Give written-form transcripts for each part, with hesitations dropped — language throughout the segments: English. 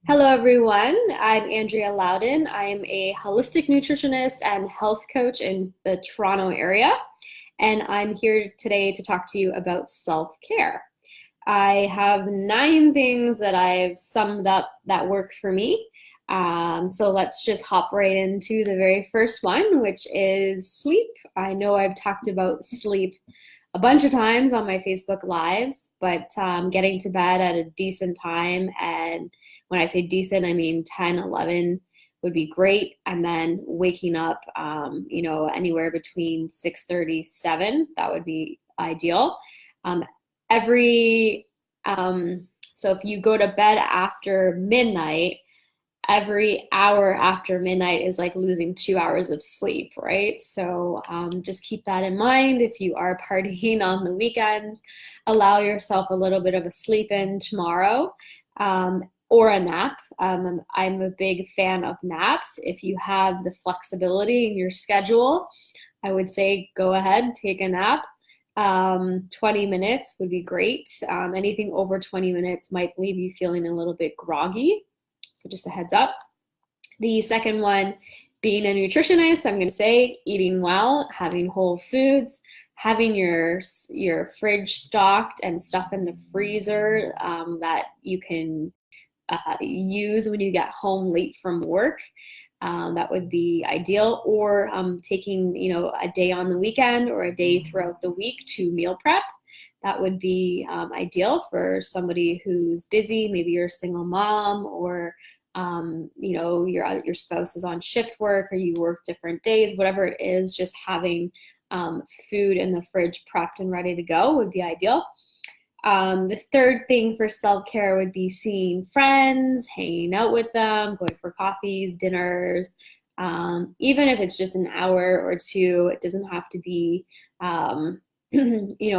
Hello, everyone. I'm Andrea Loudon. I'm a holistic nutritionist and health coach in the Toronto area, and I'm here today to talk to you about self care. I have 9 things that I've summed up that work for me. So let's just hop right into the very first one, which is sleep. I know I've talked about sleep a bunch of times on my Facebook Lives, but getting to bed at a decent time, and when I say decent, I mean 10, 11 would be great. And then waking up, anywhere between 6:30, 7, that would be ideal. Um, every So if you go to bed after midnight, every hour after midnight is like losing 2 hours of sleep, right? So just keep that in mind. If you are partying on the weekends, allow yourself a little bit of a sleep in tomorrow, or a nap. I'm a big fan of naps. If you have the flexibility in your schedule, I would say go ahead, take a nap. 20 minutes would be great. Anything over 20 minutes might leave you feeling a little bit groggy. So just a heads up. The second one, being a nutritionist, I'm going to say eating well, having whole foods, having your fridge stocked and stuff in the freezer that you can use when you get home late from work. That would be ideal. Or taking, a day on the weekend or a day throughout the week to meal prep. That would be ideal for somebody who's busy. Maybe you're a single mom, or your spouse is on shift work, or you work different days. Whatever it is, just having food in the fridge prepped and ready to go would be ideal. The third thing for self-care would be seeing friends, hanging out with them, going for coffees, dinners, even if it's just an hour or two. It doesn't have to be,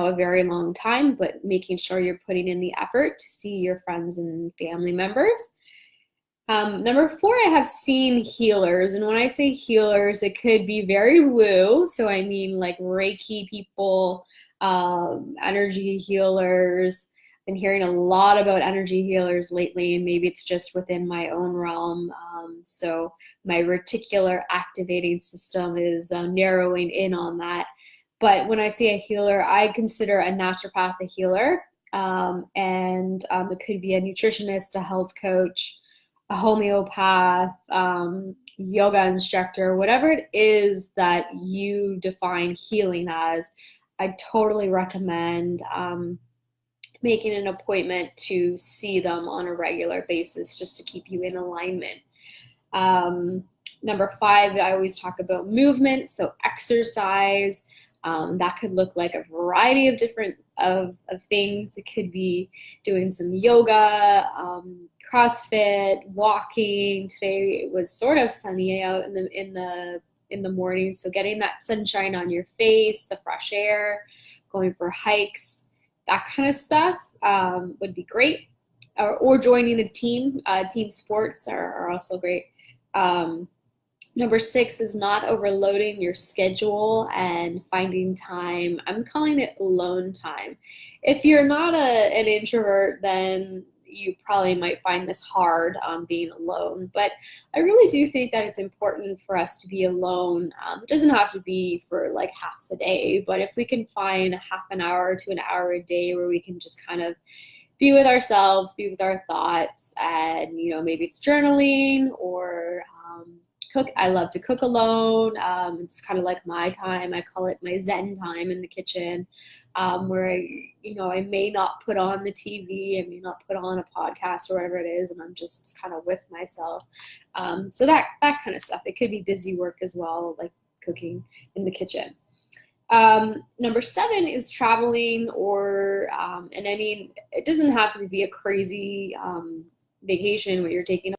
a very long time, but making sure you're putting in the effort to see your friends and family members. Number 4, I have seen healers. And when I say healers, it could be very woo. So I mean like Reiki people, energy healers. Been hearing a lot about energy healers lately, and maybe it's just within my own realm. So my reticular activating system is narrowing in on that. But when I say a healer, I consider a naturopath a healer. And it could be a nutritionist, a health coach, a homeopath, yoga instructor, whatever it is that you define healing as. I totally recommend making an appointment to see them on a regular basis just to keep you in alignment. Um, Number 5, I always talk about movement, so exercise. That could look like a variety of different of things. It could be doing some yoga, CrossFit, walking. Today it was sort of sunny out in the morning, so getting that sunshine on your face, the fresh air, going for hikes, that kind of stuff would be great. Or joining a team. Team sports are also great. Number 6 is not overloading your schedule and finding time. I'm calling it alone time. If you're not an introvert, then you probably might find this hard being alone. But I really do think that it's important for us to be alone. It doesn't have to be for like half the day, but if we can find half an hour to an hour a day where we can just kind of be with ourselves, be with our thoughts, and maybe it's journaling or cook. I love to cook alone. It's kind of like my time. I call it my Zen time in the kitchen, where I may not put on the TV, I may not put on a podcast or whatever it is, and I'm just kind of with myself. So that kind of stuff. It could be busy work as well, like cooking in the kitchen. Number 7 is traveling, and I mean, it doesn't have to be a crazy vacation where you're taking.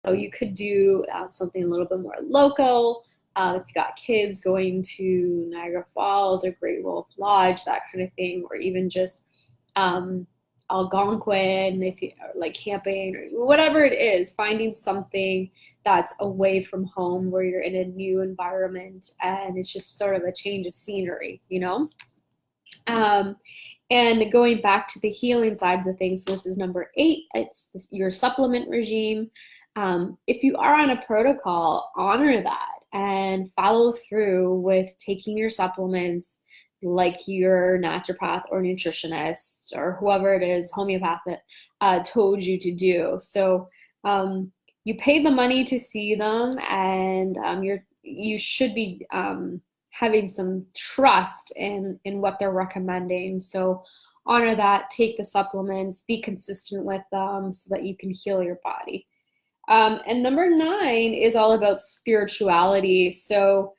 You could do something a little bit more local. If you got kids, going to Niagara Falls or Great Wolf Lodge, that kind of thing, or even just Algonquin, if you like camping or whatever it is, finding something that's away from home where you're in a new environment and it's just sort of a change of scenery. Um, And going back to the healing sides of things, so this is number 8, it's your supplement regime. If you are on a protocol, honor that and follow through with taking your supplements like your naturopath or nutritionist or whoever it is, homeopath, that told you to do. So you paid the money to see them, and you should be having some trust in what they're recommending. So honor that, take the supplements, be consistent with them so that you can heal your body. And number 9 is all about spirituality. So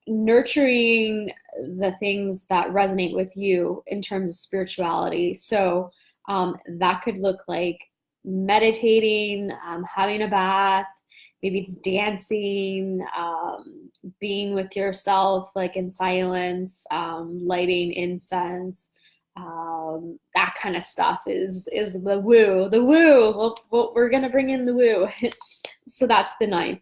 nurturing the things that resonate with you in terms of spirituality. So that could look like meditating, having a bath, maybe it's dancing, being with yourself, like in silence, lighting incense, that kind of stuff is the woo. The woo. We're gonna bring in the woo. So that's the 9th.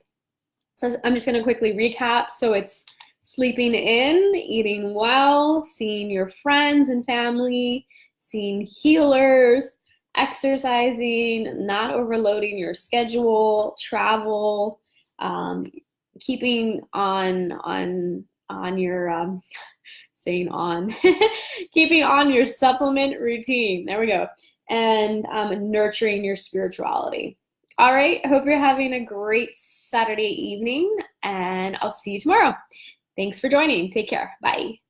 So I'm just gonna quickly recap. So it's sleeping in, eating well, seeing your friends and family, seeing healers, exercising, not overloading your schedule, travel, keeping on your saying on keeping on your supplement routine. There we go. And nurturing your spirituality. All right, I hope you're having a great Saturday evening, and I'll see you tomorrow. Thanks for joining. Take care. Bye.